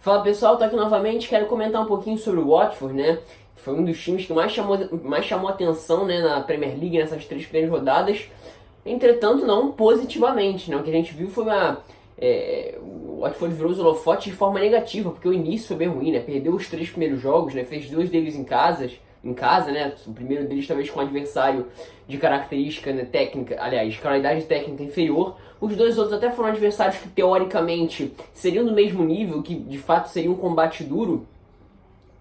Fala pessoal, tô aqui novamente, quero comentar um pouquinho sobre o Watford, né? Foi um dos times que mais chamou atenção, né, na Premier League nessas 3 primeiras rodadas. Entretanto, não positivamente, né? O que a gente viu foi o Watford virou os holofotes de forma negativa, porque o início foi bem ruim, né? Perdeu os 3 primeiros jogos, né? Fez 2 deles em casa, né? O primeiro deles talvez com um adversário de característica, né, técnica, aliás, de qualidade técnica inferior. Os 2 outros até foram adversários que teoricamente seriam do mesmo nível, que de fato seria um combate duro.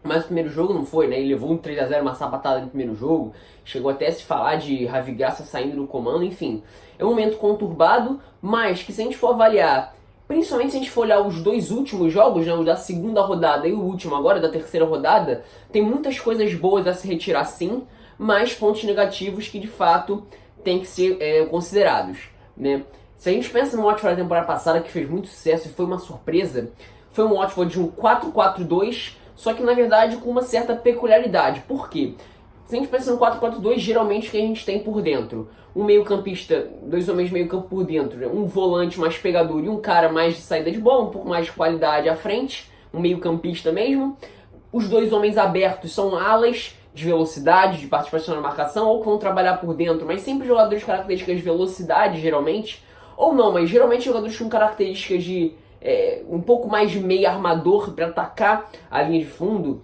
Mas o primeiro jogo não foi, né? Ele levou um 3-0, uma sapatada no primeiro jogo. Chegou até a se falar de Ravi Graça saindo do comando, enfim. É um momento conturbado, mas que se a gente for avaliar, principalmente se a gente for olhar os 2 últimos jogos, né, o da segunda rodada e o último agora, da terceira rodada, tem muitas coisas boas a se retirar sim, mas pontos negativos que de fato têm que ser considerados, né? Se a gente pensa no Watford da temporada passada, que fez muito sucesso e foi uma surpresa, foi um Watford de um 4-4-2, só que na verdade com uma certa peculiaridade. Por quê? Se a gente pensa no 4-4-2, geralmente o que a gente tem por dentro? Um meio-campista, 2 homens de meio-campo por dentro, né? Um volante mais pegador e um cara mais de saída de bola, um pouco mais de qualidade à frente, um meio-campista mesmo. Os 2 homens abertos são alas de velocidade, de participação na marcação, ou que vão trabalhar por dentro, mas sempre jogadores de características de velocidade, geralmente. Ou não, mas geralmente jogadores com características de um pouco mais de meio armador para atacar a linha de fundo,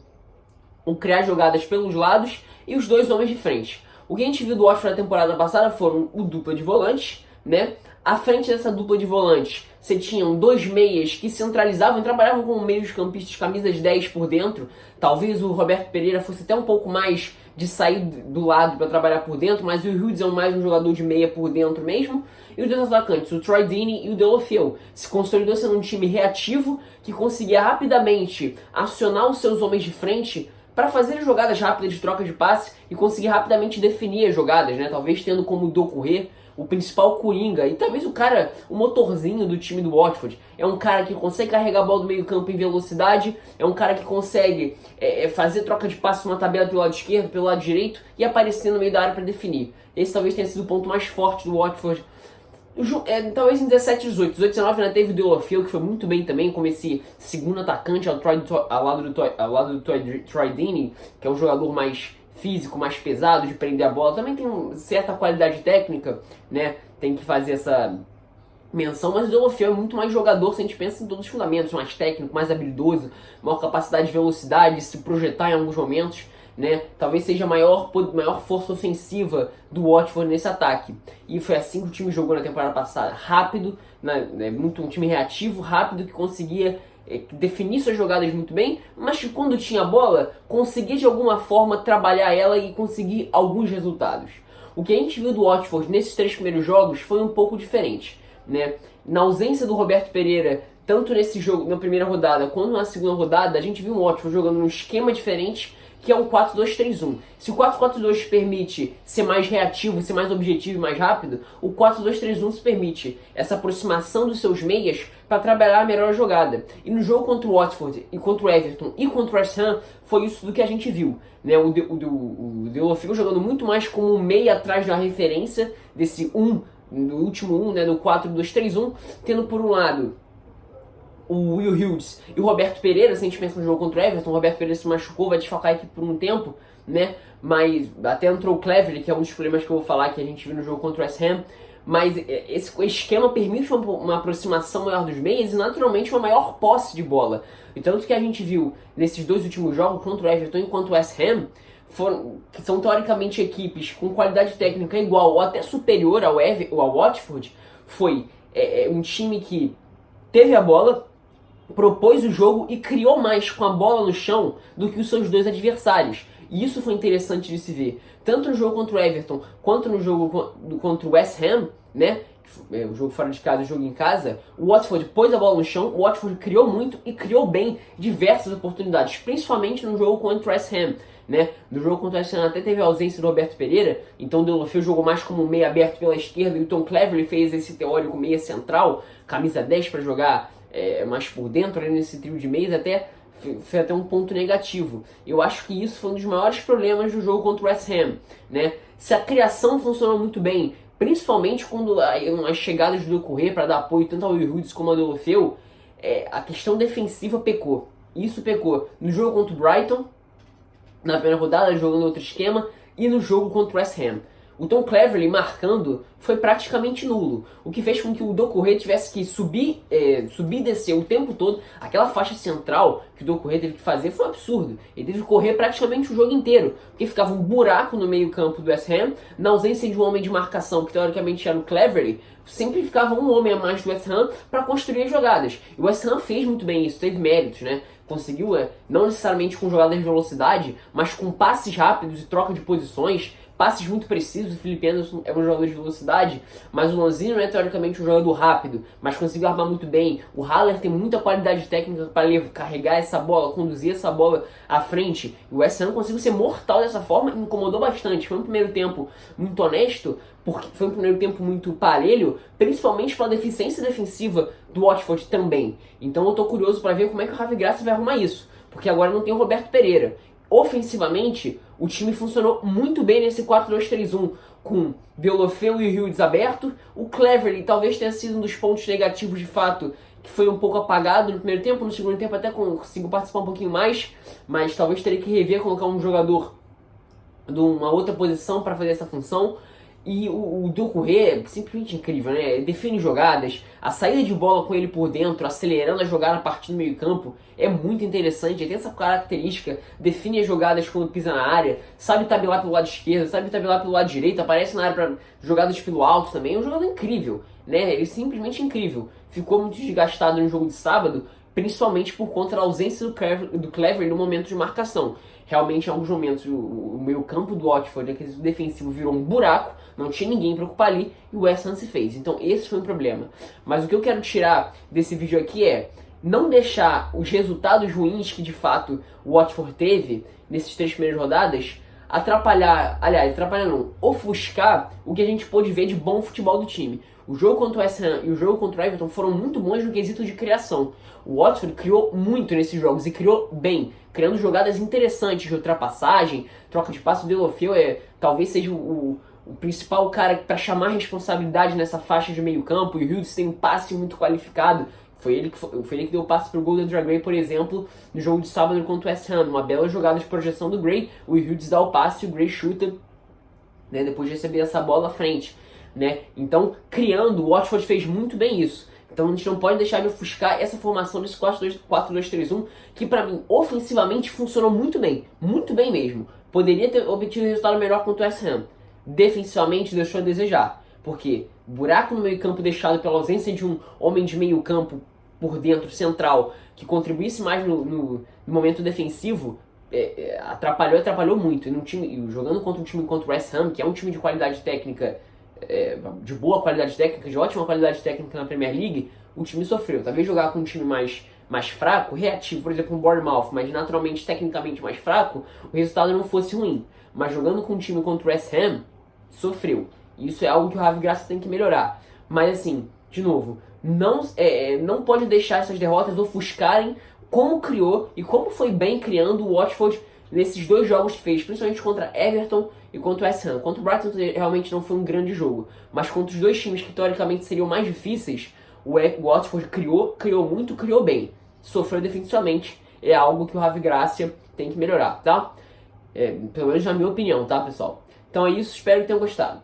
ou criar jogadas pelos lados, e os 2 homens de frente. O que a gente viu do Watford na temporada passada foram o dupla de volantes, né? À frente dessa dupla de volantes, você tinham 2 meias que centralizavam e trabalhavam como meios campistas, camisas 10 por dentro. Talvez o Roberto Pereira fosse até um pouco mais de sair do lado para trabalhar por dentro, mas o Hughes é mais um jogador de meia por dentro mesmo. E os 2 atacantes, o Troy Deeney e o Deulofeu, se consolidou sendo um time reativo que conseguia rapidamente acionar os seus homens de frente para fazer jogadas rápidas de troca de passe e conseguir rapidamente definir as jogadas, né? Talvez tendo como Doucouré o principal coringa e talvez o motorzinho do time do Watford. É um cara que consegue carregar a bola do meio campo em velocidade, é um cara que consegue fazer troca de passe numa tabela pelo lado esquerdo, pelo lado direito e aparecer no meio da área para definir. Esse talvez tenha sido o ponto mais forte do Watford. Talvez em 17, 18, 18, 19 ainda teve o Deulofeu, que foi muito bem também, como esse segundo atacante ao lado do Troy Deeney, que é um jogador mais físico, mais pesado de prender a bola. Também tem certa qualidade técnica, né? Tem que fazer essa menção, mas o Deulofeu é muito mais jogador se a gente pensa em todos os fundamentos, mais técnico, mais habilidoso, maior capacidade de velocidade, se projetar em alguns momentos, né? Talvez seja a maior força ofensiva do Watford nesse ataque. E foi assim que o time jogou na temporada passada. Rápido, muito um time reativo, rápido, que conseguia definir suas jogadas muito bem, mas que quando tinha a bola, conseguia de alguma forma trabalhar ela e conseguir alguns resultados. O que a gente viu do Watford nesses 3 primeiros jogos foi um pouco diferente, né? Na ausência do Roberto Pereira, tanto nesse jogo, na primeira rodada, quanto na segunda rodada, a gente viu o Watford jogando num esquema diferente, que é um 4-2-3-1. Se o 4-4-2 permite ser mais reativo, ser mais objetivo e mais rápido, o 4-2-3-1 se permite essa aproximação dos seus meias para trabalhar a melhor jogada. E no jogo contra o Watford, e contra o Everton e contra o West Ham, foi isso do que a gente viu, né? O Deulofeu jogando muito mais como um meia atrás da referência desse do último né, do 4-2-3-1, tendo por um lado o Will Hughes e o Roberto Pereira. Se a gente pensa no jogo contra o Everton, o Roberto Pereira se machucou, vai desfalcar a equipe por um tempo, né? Mas até entrou o Cleverley, que é um dos problemas que eu vou falar que a gente viu no jogo contra o West Ham. Mas esse esquema permite uma aproximação maior dos meias e naturalmente uma maior posse de bola. E tanto que a gente viu nesses 2 últimos jogos, contra o Everton e contra o West Ham, que são teoricamente equipes com qualidade técnica igual ou até superior ao Watford, foi um time que teve a bola, propôs o jogo e criou mais com a bola no chão do que os seus 2 adversários. E isso foi interessante de se ver. Tanto no jogo contra o Everton, quanto no jogo contra o West Ham, né? O jogo fora de casa e o jogo em casa, o Watford pôs a bola no chão, o Watford criou muito e criou bem diversas oportunidades, principalmente no jogo contra o West Ham, né? No jogo contra o West Ham até teve a ausência do Roberto Pereira, então o Deulofeu jogou mais como um meia aberto pela esquerda e o Tom Cleverley fez esse teórico meia central, camisa 10 para jogar mais por dentro, ali nesse trio de meias, foi até um ponto negativo. Eu acho que isso foi um dos maiores problemas do jogo contra o West Ham, né? Se a criação funcionou muito bem, principalmente quando as chegadas do Doucouré para dar apoio tanto ao Will Hughes como ao Deulofeu, a questão defensiva pecou. Isso pecou no jogo contra o Brighton, na primeira rodada, jogando outro esquema, e no jogo contra o West Ham. O Tom Cleverley marcando foi praticamente nulo, o que fez com que o Doucouré tivesse que subir e descer o tempo todo. Aquela faixa central que o Doucouré teve que fazer foi um absurdo. Ele teve que correr praticamente o jogo inteiro, porque ficava um buraco no meio campo do West Ham, na ausência de um homem de marcação, que teoricamente era o Cleverley, sempre ficava um homem a mais do West Ham para construir as jogadas. E o West Ham fez muito bem isso, teve méritos, né? Conseguiu, não necessariamente com jogadas de velocidade, mas com passes rápidos e troca de posições, passes muito precisos. O Felipe Anderson é um jogador de velocidade, mas o Lanzini não é teoricamente um jogador rápido, mas conseguiu armar muito bem. O Haller tem muita qualidade técnica para carregar essa bola, conduzir essa bola à frente. E o West Ham conseguiu ser mortal dessa forma e incomodou bastante. Foi um primeiro tempo muito honesto, porque foi um primeiro tempo muito parelho, principalmente pela deficiência defensiva do Watford também. Então eu tô curioso para ver como é que o Javi Gracia vai arrumar isso, porque agora não tem o Roberto Pereira. Ofensivamente, o time funcionou muito bem nesse 4-2-3-1, com Deulofeu e Hughes aberto. O Cleverley talvez tenha sido um dos pontos negativos de fato, que foi um pouco apagado no primeiro tempo. No segundo tempo até conseguiu participar um pouquinho mais, mas talvez teria que rever, colocar um jogador de uma outra posição para fazer essa função. E o Doucouré é simplesmente incrível, né? Ele define jogadas, a saída de bola com ele por dentro, acelerando a jogada a partir do meio campo, é muito interessante. Ele tem essa característica, define as jogadas quando pisa na área, sabe tabelar pelo lado esquerdo, sabe tabelar pelo lado direito, aparece na área para jogadas pelo alto também. É um jogador incrível, né? Ele é simplesmente incrível. Ficou muito desgastado no jogo de sábado, principalmente por conta da ausência do Cleverley no momento de marcação. Realmente, em alguns momentos, o meio campo do Watford, aquele defensivo, virou um buraco, não tinha ninguém para ocupar ali, e o West Ham se fez. Então esse foi um problema. Mas o que eu quero tirar desse vídeo aqui é não deixar os resultados ruins que de fato o Watford teve nesses 3 primeiras rodadas atrapalhar não, ofuscar o que a gente pôde ver de bom futebol do time. O jogo contra o West Ham e o jogo contra o Everton foram muito bons no quesito de criação. O Watford criou muito nesses jogos e criou bem, criando jogadas interessantes de ultrapassagem, troca de passe. O Deulofeu talvez seja o principal cara para chamar responsabilidade nessa faixa de meio campo, e o Hughes tem um passe muito qualificado. Foi ele que deu o passe pro gol do Andrew Gray, por exemplo, no jogo de sábado contra o West Ham. Uma bela jogada de projeção do Gray, o Hughes dá o passe e o Gray chuta, né, depois de receber essa bola à frente, né? Então, criando, o Watford fez muito bem isso. Então a gente não pode deixar de ofuscar essa formação desse 4-2-3-1, que pra mim, ofensivamente, funcionou muito bem mesmo. Poderia ter obtido um resultado melhor contra o West Ham. Defensivamente deixou a desejar, porque buraco no meio campo deixado pela ausência de um homem de meio campo por dentro, central, que contribuísse mais no momento defensivo, atrapalhou muito. E jogando contra um time contra o West Ham, que é um time de qualidade técnica, de boa qualidade técnica, de ótima qualidade técnica na Premier League, o time sofreu. Talvez jogar com um time mais fraco, reativo, por exemplo, um Bournemouth, mas naturalmente, tecnicamente mais fraco, o resultado não fosse ruim. Mas jogando com um time contra o West Ham, sofreu. Isso é algo que o Javi Gracia tem que melhorar. Mas assim, de novo, não pode deixar essas derrotas ofuscarem como criou e como foi bem criando o Watford nesses 2 jogos que fez, principalmente contra Everton e contra o West Ham. Contra o Brighton realmente não foi um grande jogo, mas contra os 2 times que teoricamente seriam mais difíceis, o Watford criou muito, criou bem. Sofreu defensivamente, é algo que o Javi Gracia tem que melhorar, tá? Pelo menos na minha opinião, tá, pessoal? Então é isso, espero que tenham gostado.